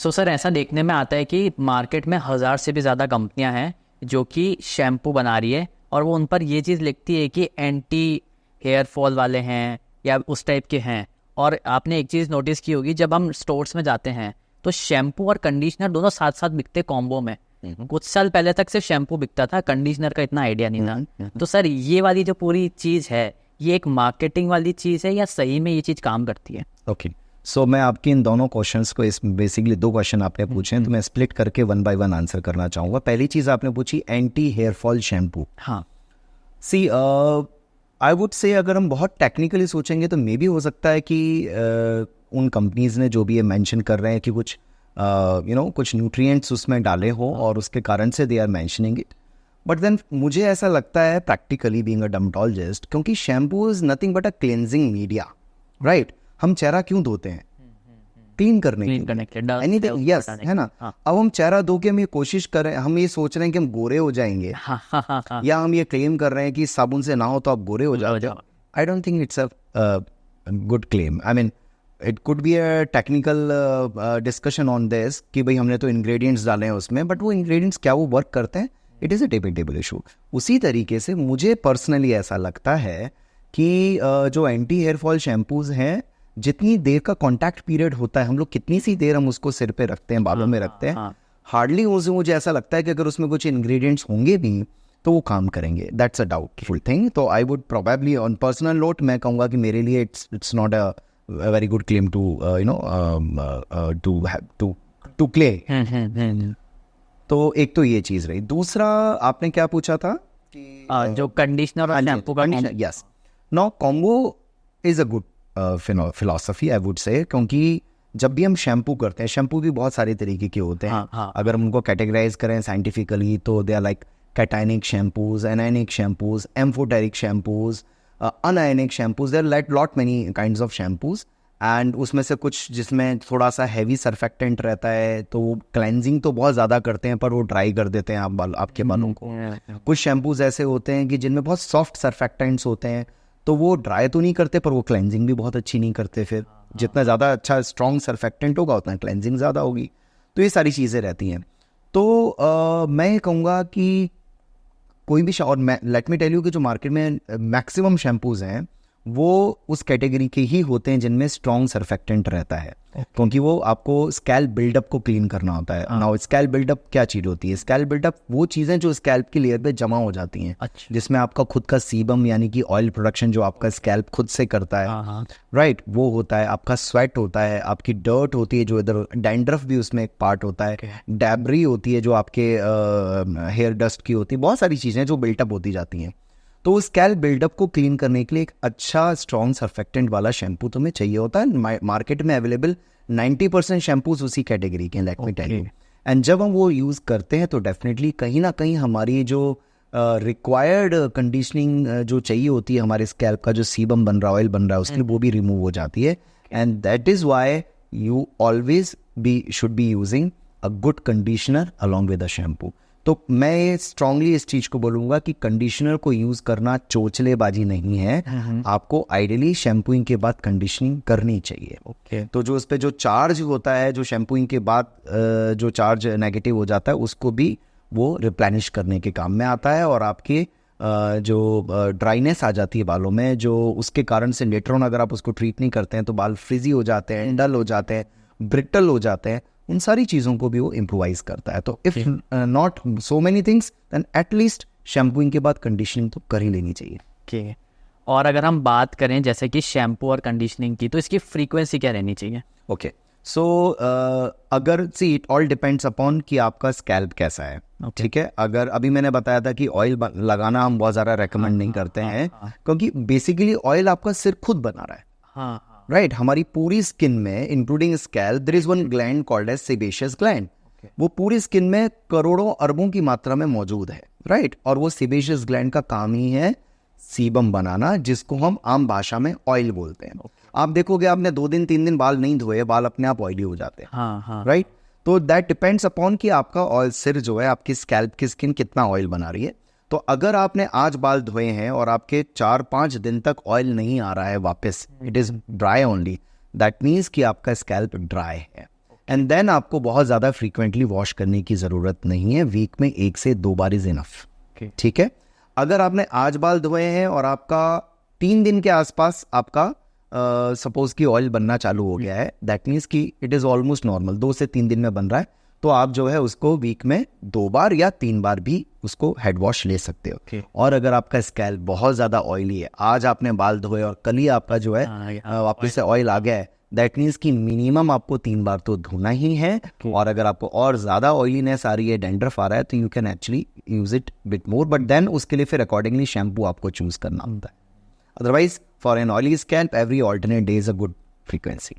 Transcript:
So sir ऐसा देखने में आता है कि मार्केट में 1000 से भी ज़्यादा कंपनियां हैं जो कि शैम्पू बना रही है और वो उन पर ये चीज़ लिखती है कि एंटी हेयर फॉल वाले हैं या उस टाइप के हैं। और आपने एक चीज़ नोटिस की होगी, जब हम स्टोर्स में जाते हैं तो शैम्पू और कंडीशनर दोनों साथ साथ बिकते कॉम्बो में। कुछ साल पहले तक सिर्फ शैम्पू बिकता था, कंडीशनर का इतना आइडिया नहीं था। तो सर ये वाली जो पूरी चीज़ है, ये एक मार्केटिंग वाली चीज़ है या सही में ये चीज़ काम करती है? ओके, सो मैं आपके इन दोनों क्वेश्चंस को, इस बेसिकली 2 क्वेश्चन आपने पूछे हैं, तो मैं स्प्लिट करके 1 बाय 1 आंसर करना चाहूँगा। पहली चीज़ आपने पूछी एंटी हेयर फॉल शैम्पू। हाँ, सी आई वुड से अगर हम बहुत टेक्निकली सोचेंगे तो मे भी हो सकता है कि उन कंपनीज ने जो भी ये मेंशन कर रहे हैं कि कुछ कुछ न्यूट्रिएंट्स उसमें डाले हो और उसके कारण से they are mentioning it. But then मुझे ऐसा लगता है प्रैक्टिकली बीइंग अ डर्मेटोलॉजिस्ट, क्योंकि shampoo is nothing but a cleansing media, right? हम चेहरा क्यों धोते हैं? क्लीन करने के लिए, एनीथिंग, यस, है ना? अब हम चेहरा धो के हम ये कोशिश कर रहे हैं, हम ये सोच रहे हैं कि हम गोरे हो जाएंगे, या हम ये क्लेम कर रहे हैं कि साबुन से नहाओ तो आप गोरे हो जाओ। I don't think it's a good claim. I mean it could be a technical discussion on this कि भाई हमने तो इंग्रेडिएंट्स डाले हैं उसमें, बट वो इंग्रेडिएंट्स क्या वो वर्क करते हैं? It is a debatable issue. उसी तरीके से मुझे पर्सनली ऐसा लगता है कि जो एंटी हेयर फॉल शैम्पूज हैं, जितनी देर का कॉन्टैक्ट पीरियड होता है, हम लोग कितनी सी देर हम उसको सिर पे रखते हैं, बालों में रखते हैं, हार्डली मुझे ऐसा लगता है कि अगर उसमें कुछ इंग्रेडिएंट्स होंगे भी तो वो काम करेंगे। That's a doubtful thing. तो I would probably on personal note मैं कहूँगा कि मेरे लिए it's not a very good claim to play. तो एक तो ये चीज़ रही। दूसरा आपने क्या पूछा था? जो कंडीशनर और शैम्पू का, yes, no, combo is a good philosophy I would say, क्योंकि जब भी हम शैम्पू करते हैं, शैम्पू भी बहुत सारे तरीके के होते हैं। अगर हम उनको कैटेगराइज करें साइंटिफिकली तो they are like cationic shampoos, anionic shampoos, amphoteric shampoos, nonionic shampoos, there are lot many kinds of shampoos. And उसमें से कुछ जिसमें थोड़ा सा हैवी सरफेक्टेंट रहता है तो वो क्लेंजिंग तो बहुत ज़्यादा करते हैं पर वो ड्राई कर देते हैं आपके बालों को। कुछ शैम्पूज ऐसे होते हैं कि जिनमें बहुत सॉफ्ट सरफेक्टेंट्स होते हैं, तो वो ड्राई तो नहीं करते पर वो क्लेंजिंग भी बहुत अच्छी नहीं करते। फिर जितना ज़्यादा अच्छा स्ट्रॉन्ग सरफेक्टेंट होगा उतना क्लेंजिंग ज़्यादा होगी। तो ये सारी चीज़ें रहती हैं। तो मैं कहूँगा कि कोई भी और लेट मी टेल यू कि जो मार्केट में मैक्सिमम शैम्पूज हैं वो उस कैटेगरी के ही होते हैं जिनमें स्ट्रॉन्ग सरफेक्टेंट रहता है, क्योंकि वो आपको स्कैल्प बिल्डअप को क्लीन करना होता है। नाउ स्कैल्प बिल्डअप क्या चीज़ होती है? स्कैल्प बिल्डअप वो चीज़ें जो स्कैल्प की लेयर पे जमा हो जाती हैं, जिसमें आपका खुद का सीबम यानी कि ऑयल प्रोडक्शन जो आपका स्कैल्प खुद से करता है, राइट, वो होता है। आपका स्वेट होता है, आपकी डर्ट होती है जो इधर, डैंड्रफ भी उसमें एक पार्ट होता है, डैबरी होती है जो आपके हेयर डस्ट की होती है, बहुत सारी चीज़ें जो बिल्टअप होती जाती हैं। तो स्कैल्प बिल्डअप को क्लीन करने के लिए एक अच्छा स्ट्रॉन्ग सरफेक्टेंट वाला शैम्पू तुम्हें चाहिए होता है। मार्केट में अवेलेबल 90% शैम्पूज उसी कैटेगरी के हैं, let me tell you. And जब हम वो यूज़ करते हैं तो डेफिनेटली कहीं ना कहीं हमारी जो रिक्वायर्ड कंडीशनिंग जो चाहिए होती है, हमारे स्कैल्प का जो सीबम बन रहा है, ऑयल बन रहा है, उसके लिए वो भी रिमूव हो जाती है। And that is why you always should be using a good conditioner along with a shampoo. तो मैं स्ट्रांगली इस चीज़ को बोलूँगा कि कंडीशनर को यूज़ करना चोचलेबाजी नहीं है। आपको आइडियली शैम्पूइंग के बाद कंडीशनिंग करनी चाहिए। तो जो उस पर जो चार्ज होता है, जो शैम्पूइंग के बाद जो चार्ज नेगेटिव हो जाता है, उसको भी वो रिप्लेनिश करने के काम में आता है। और आपके जो ड्राइनेस आ जाती है बालों में, जो उसके कारण से लेटर ऑन अगर आप उसको ट्रीट नहीं करते हैं तो बाल फ्रिजी हो जाते हैं, डल हो जाते हैं, ब्रिटल हो जाते हैं, उन सारी चीज़ों को भी वो इम्प्रोवाइज करता है। तो if not so many things then at least shampooing के बाद कंडीशनिंग तो कर ही लेनी चाहिए। और अगर हम बात करें जैसे कि शैम्पू और कंडीशनिंग की, तो इसकी फ्रीक्वेंसी क्या रहनी चाहिए? ओके, सो अगर see it all depends upon कि आपका स्कैल्प कैसा है। ठीक है, अगर अभी मैंने बताया था कि ऑयल लगाना हम बहुत ज़्यादा रेकमेंड नहीं करते हैं, क्योंकि बेसिकली ऑयल आपका सिर खुद बना रहा है, राइट। हमारी पूरी स्किन में including scalp there is one gland called as sebaceous gland. वो पूरी स्किन में करोड़ों अरबों की मात्रा में मौजूद है, राइट। और वो सेबेशियस ग्लैंड का काम ही है सीबम बनाना, जिसको हम आम भाषा में ऑयल बोलते हैं। आप देखोगे आपने 2 दिन 3 दिन बाल नहीं धोए, बाल अपने आप ऑयली हो जाते हैं, राइट। तो दैट डिपेंड्स अपॉन कि आपका ऑयल सिर जो है, आपकी स्कैल्प की स्किन कितना ऑयल बना रही है। तो अगर आपने आज बाल धोए हैं और आपके 4-5 दिन तक ऑयल नहीं आ रहा है वापस, it is dry only, that means कि आपका स्कैल्प ड्राई है। एंड देन आपको बहुत ज़्यादा फ्रीक्वेंटली वॉश करने की ज़रूरत नहीं है, वीक में 1 से 2 बार इज इनफ। ठीक है, अगर आपने आज बाल धोए हैं और आपका 3 दिन के आसपास आपका सपोज कि ऑयल बनना चालू हो गया है, दैट मीन्स कि इट इज़ ऑलमोस्ट नॉर्मल, 2 से 3 दिन में बन रहा है, तो आप जो है उसको वीक में 2 बार या 3 बार भी उसको हेड वॉश ले सकते हो। और अगर आपका स्कैल्प बहुत ज़्यादा ऑयली है, आज आपने बाल धोए और कल ही आपका जो है वापस से ऑयल आ गया है, दैट मीन्स कि मिनिमम आपको 3 बार तो धोना ही है। और अगर आपको और ज़्यादा ऑयलीनेस आ रही है, डैंड्रफ आ रहा है, तो you can actually use it bit more, but then उसके लिए फिर अकॉर्डिंगली शैम्पू आपको चूज़ करना होता है। Otherwise for an oily scalp every alternate day is a good frequency.